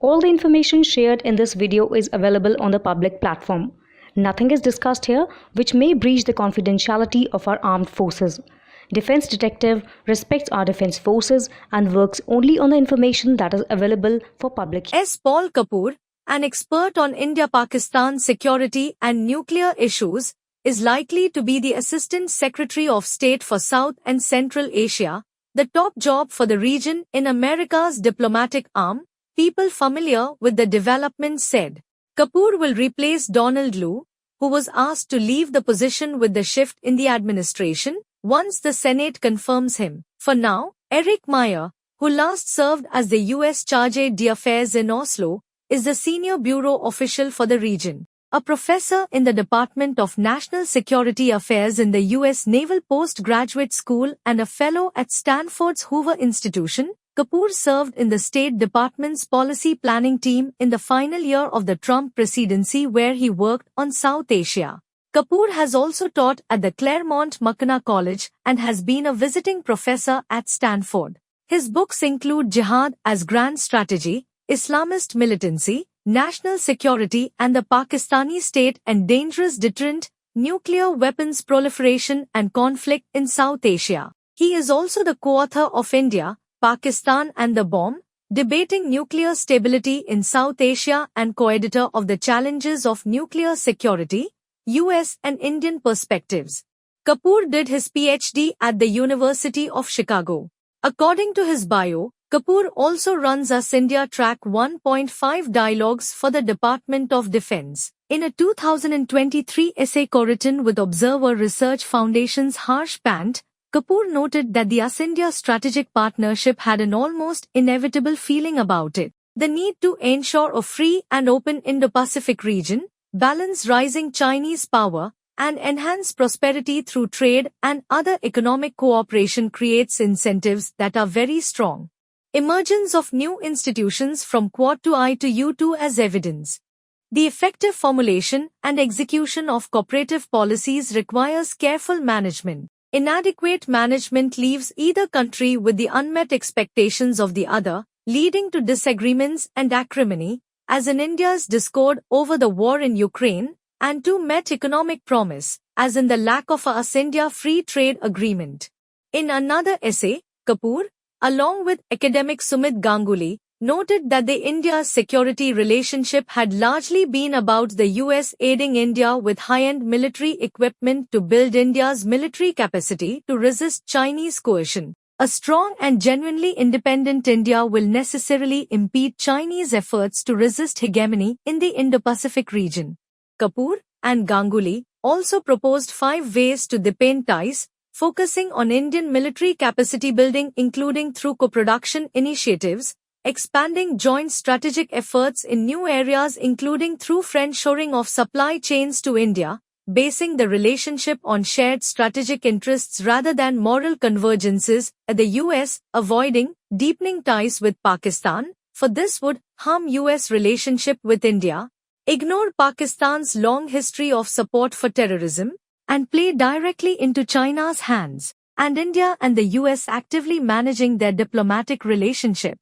All the information shared in this video is available on the public platform. Nothing is discussed here which may breach the confidentiality of our armed forces. Defense Detective respects our defense forces and works only on the information that is available for public. S. Paul Kapoor, an expert on India-Pakistan security and nuclear issues, is likely to be the Assistant Secretary of State for South and Central Asia, the top job for the region in America's diplomatic arm, people familiar with the development said. Kapoor will replace Donald Lu, who was asked to leave the position with the shift in the administration, once the Senate confirms him. For now, Eric Meyer, who last served as the U.S. Chargé d'Affaires in Oslo, is the senior bureau official for the region. A professor in the Department of National Security Affairs in the U.S. Naval Postgraduate School and a fellow at Stanford's Hoover Institution, Kapoor served in the State Department's policy planning team in the final year of the Trump presidency where he worked on South Asia. Kapoor has also taught at the Claremont McKenna College and has been a visiting professor at Stanford. His books include Jihad as Grand Strategy, Islamist Militancy, National Security and the Pakistani State and Dangerous Deterrent, Nuclear Weapons Proliferation and Conflict in South Asia. He is also the co-author of India, Pakistan and the Bomb, Debating Nuclear Stability in South Asia and co-editor of The Challenges of Nuclear Security, U.S. and Indian Perspectives. Kapoor did his PhD at the University of Chicago. According to his bio, Kapoor also runs US India Track 1.5 dialogues for the Department of Defense. In a 2023 essay co-written with Observer Research Foundation's Harsh Pant, Kapoor noted that the US-India strategic partnership had an almost inevitable feeling about it. The need to ensure a free and open Indo-Pacific region, balance rising Chinese power, and enhance prosperity through trade and other economic cooperation creates incentives that are very strong. Emergence of new institutions from Quad to I to U2 as evidence. The effective formulation and execution of cooperative policies requires careful management. Inadequate management leaves either country with the unmet expectations of the other, leading to disagreements and acrimony, as in India's discord over the war in Ukraine, and to met economic promise, as in the lack of a US-India free trade agreement. In another essay, Kapoor, along with academic Sumit Ganguly, noted that the India's security relationship had largely been about the US aiding India with high-end military equipment to build India's military capacity to resist Chinese coercion. A strong and genuinely independent India will necessarily impede Chinese efforts to resist hegemony in the Indo-Pacific region. Kapoor and Ganguly also proposed 5 ways to deepen ties, focusing on Indian military capacity building including through co-production initiatives, expanding joint strategic efforts in new areas including through friendshoring of supply chains to India, basing the relationship on shared strategic interests rather than moral convergences, the US, avoiding deepening ties with Pakistan, for this would harm US relationship with India, ignore Pakistan's long history of support for terrorism, and play directly into China's hands, and India and the US actively managing their diplomatic relationship.